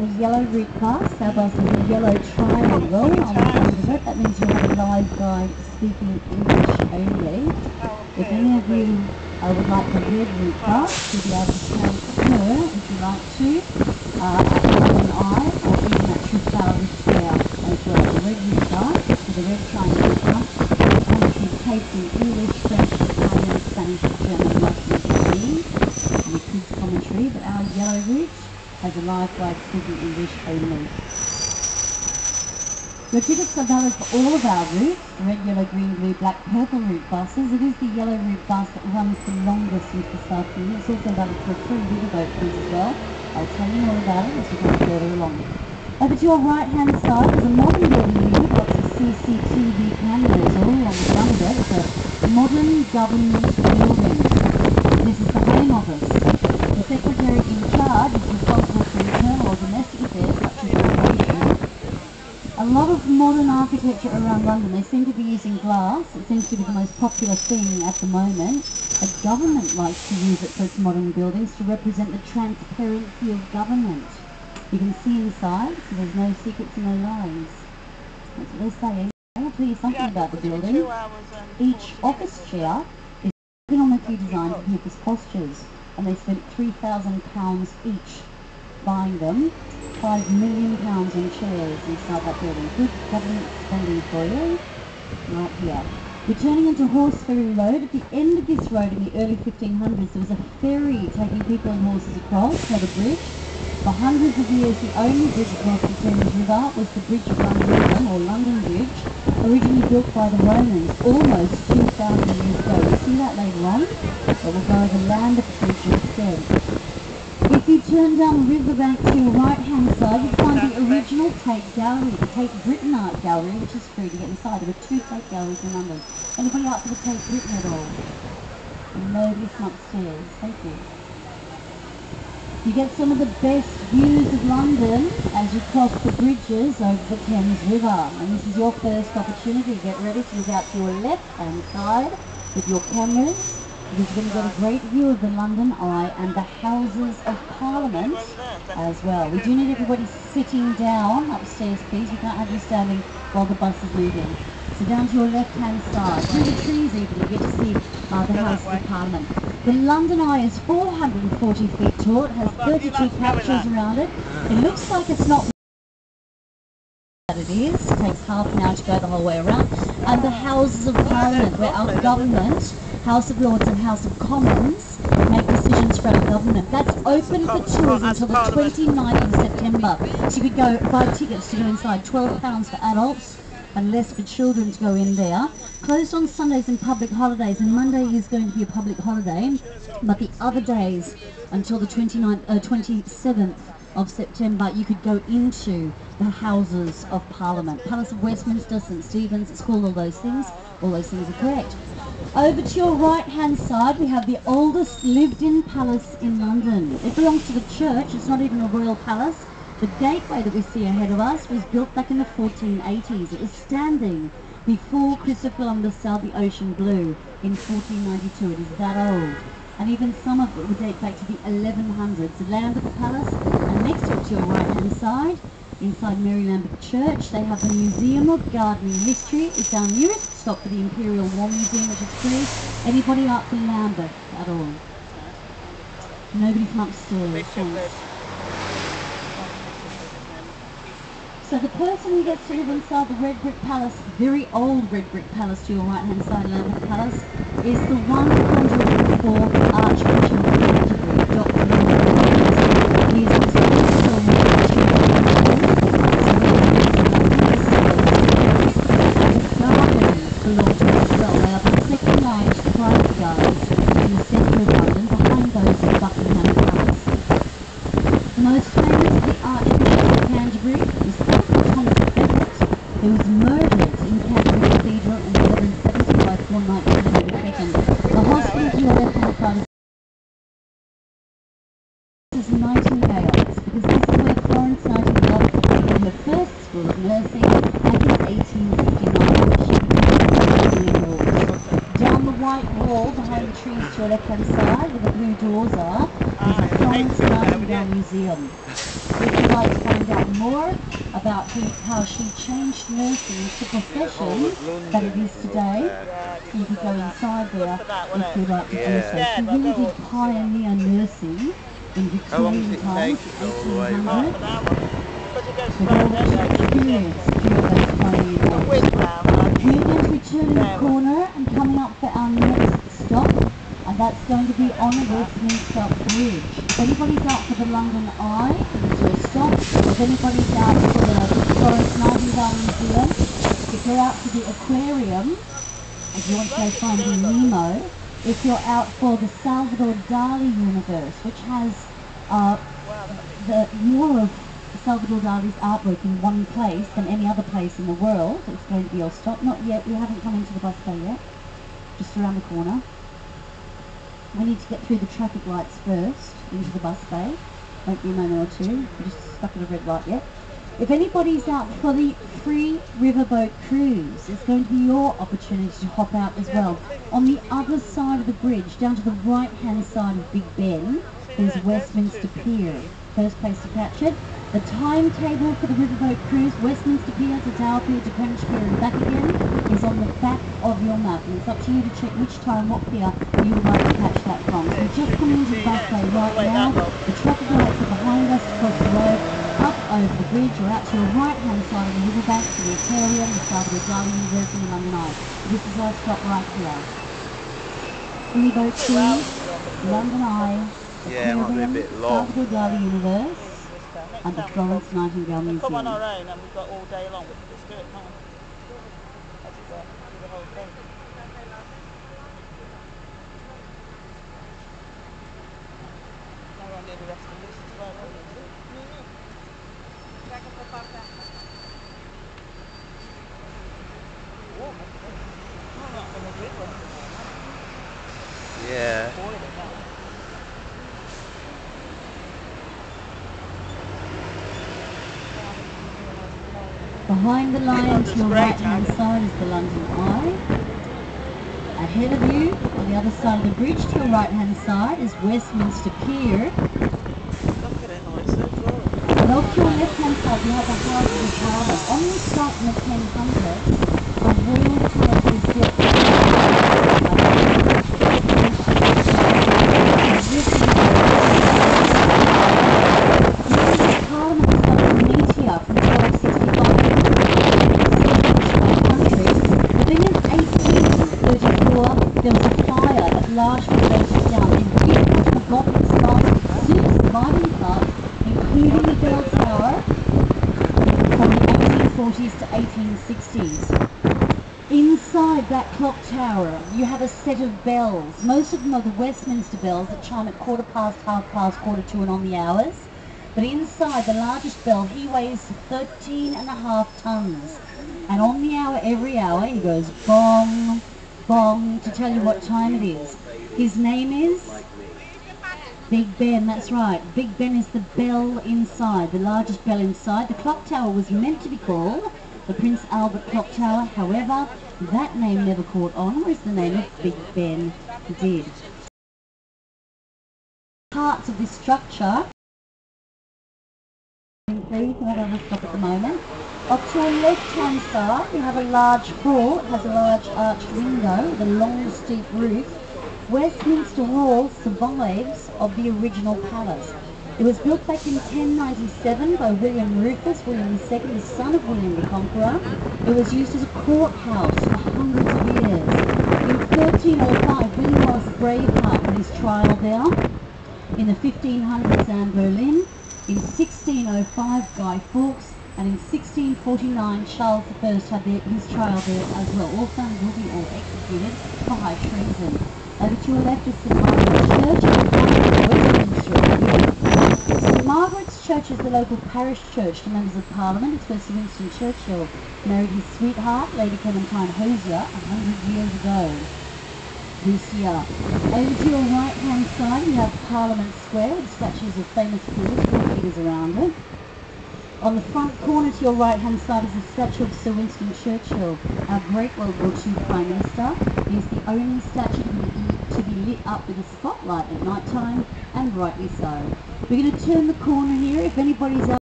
a yellow route bus. Our bus is a yellow triangle on the front of it. That means you have a live guide speaking English only. If any of you would like the red route bus, you'll be able to transfer if you like to at London Eye or even at Trafalgar Square as well. The red route bus with the red triangle front obviously tapes in English, French, Italian, Spanish, German, Russian, Japanese, and includes commentary, but our yellow route has a live guide speaking English only. Your tickets are valid for all of our routes, red, yellow, green, blue, black, purple route buses. It is the yellow route bus that runs the longest into the South End. It's also valid for 3 riverboat cruises as well. I'll tell you more about it as we go further along. Over to your right hand side, there's a modern building here with lots of CCTV cameras all along the front of it. It's a modern government building. This is the Home Office. The secretary in charge is responsible for internal or domestic affairs such as immigration. A lot of modern architecture around London, they seem to be using glass. It seems to be the most popular thing at the moment. The government likes to use it for its modern buildings to represent the transparency of government. You can see inside, so there's no secrets and no lies. That's what they're saying. I'll tell you something about the building. Each office chair is economically designed for people's postures, and they spent £3,000 each buying them. £5 million on chairs inside that building. Good government spending for you. Right here. We're turning into Horse Ferry Road. At the end of this road in the early 1500s, there was a ferry taking people and horses across, not a bridge. For hundreds of years, the only bridge across the Thames River was the Bridge of London, or London Bridge, originally built by the Romans almost 2,000 years ago. You see that later on? But we'll go over Lambeth Bridge instead. If you turn down the riverbank to your right-hand side, you'll find the original Tate Gallery, the Tate Britain Art Gallery, which is free to get inside. There were 2 Tate galleries in London. Anybody out for the Tate Britain at all? Nobody from upstairs. Thank you. You get some of the best views of London as you cross the bridges over the Thames River. And this is your first opportunity. Get ready to look out to your left-hand side with your cameras. Because you're going to get a great view of the London Eye and the Houses of Parliament as well. We do need everybody sitting down upstairs, please. We can't have you standing while the bus is moving. So down to your left-hand side, through the trees even, you get to see the Houses of Parliament. The London Eye is 440 feet tall. It has 32 capsules around it. It looks like it's not that it is. It takes half an hour to go the whole way around. And the Houses of Parliament, where our government, House of Lords and House of Commons, make decisions for our government. That's open for tours until the 29th of September. So you could go buy tickets to go inside, £12 for adults and less for children to go in there. Closed on Sundays and public holidays, and Monday is going to be a public holiday, but the other days until the 27th of September you could go into the Houses of Parliament. Palace of Westminster, St Stephen's, it's called all those things. All those things are correct. Over to your right hand side we have the oldest lived-in palace in London. It belongs to the church, it's not even a royal palace. The gateway that we see ahead of us was built back in the 1480s. It was standing before Christopher Columbus sailed the ocean blue in 1492. It is that old. And even some of it would date back to the 1100s. The Lambeth Palace, and next to it to your right hand side, inside Mary Lambeth Church, they have the Museum of Gardening History. It's our newest stop for the Imperial War Museum, which is free. Anybody out for Lambeth at all? Nobody from upstairs. Thanks. So the person who gets to live inside the red brick palace, very old red brick palace to your right hand side, Lambeth Palace, is the 104th Archbishop of Canterbury, Dr. Lord. He is also belong to as well. They are the second largest private gardens in the centre of London, behind those of Buckingham Palace. The most famous of the Archbishop of Canterbury was Thomas Becket, who was murdered in Canterbury Cathedral in 1170 by 4 knights of Henry II. The hospital to your left-hand side is Nightingale, because this is where Florence Nightingale did her first school of nursing back in 1859. She down the white wall behind the trees to your left-hand side, where the blue doors are, is the Florence Nightingale Museum. like to find out more about how she changed nursing to profession that it is today, you can go inside there if you'd like to do so. She really did pioneer nursing in Victorian times, the 1800s, with all that she experienced during those pioneer days. We're going to be turning the corner and coming up for our next stop, and that's going to be on Westminster Bridge. If anybody's out for the London Eye, this is your stop. If anybody's out for the Florence Nightingale Museum, if you're out for the aquarium, if you want to go Finding Nemo, if you're out for the Salvador Dali universe, which has more of Salvador Dali's artwork in one place than any other place in the world, it's going to be your stop. Not yet, we haven't come into the bus bay yet, just around the corner. We need to get through the traffic lights first into the bus bay. Won't be a moment or two, we're just stuck at a red light yet. If anybody's out for the free riverboat cruise, it's going to be your opportunity to hop out as well. On the other side of the bridge, down to the right-hand side of Big Ben, there's Westminster Pier. First place to catch it. The timetable for the riverboat cruise, Westminster Pier to Tower Pier to Greenwich Pier and back again, is on the back of your map. And it's up to you to check which time, what pier you would like to catch that from. So we're just coming into the bus bay right now. The traffic lights are behind us across the road, up over the bridge, or out to your right-hand side of the riverbank to the aquarium, the Salvador Dali University in London Eye. This is our stop right here. Riverboat cruise, London Eye, aquarium, Salvador Dali Universe, and the Florence Nightingale Museum. Come on our own and we've got all day long, we can just do it, can't we? Do the whole thing. Now we're on the rest of this as well, aren't we? Yeah. Behind the line to your right-hand side is the London Eye. Ahead of you, on the other side of the bridge to your right-hand side, is Westminster Pier. And off to your left-hand side, you have the Houses of Parliament. On the start in the 1000s, a royal tunnel was built. There was a fire that largely burnt it down. They did have forgotten some surviving parts, including the bell tower from the 1840s to 1860s. Inside that clock tower, you have a set of bells. Most of them are the Westminster bells that chime at 1/4 past, 1/2 past, 1/4 to and on the hours. But inside, the largest bell, he weighs 13.5 tons. And on the hour, every hour, he goes bong, bong, to tell you what time it is. His name is Big Ben, that's right. Big Ben is the bell inside, the largest bell inside. The clock tower was meant to be called the Prince Albert Clock Tower. However, that name never caught on, whereas the name of Big Ben did. Parts of this structure, please, we'll have a stop at the moment. Up to your left-hand side, you have a large hall. It has a large arched window with a long, steep roof. Westminster Hall survives of the original palace. It was built back in 1097 by William Rufus, William II, the son of William the Conqueror. It was used as a courthouse for hundreds of years. In 1305, William Morris Braveheart had his trial there. In the 1500s, Anne Boleyn. In 1605, Guy Fawkes. And in 1649, Charles I had his trial there as well, all found guilty or executed for high treason. Over to your left is St Margaret's Church in Westminster. St Margaret's Church is the local parish church to members of Parliament. It's where Sir Winston Churchill married his sweetheart, Lady Clementine Hosier, 100 years ago. This year. Over to your right-hand side, you have Parliament Square with statues of famous political figures around it. On the front corner to your right-hand side is a statue of Sir Winston Churchill, our great World War II Prime Minister. He is the only statue to be lit up with a spotlight at night time, and rightly so. We're going to turn the corner here. If anybody's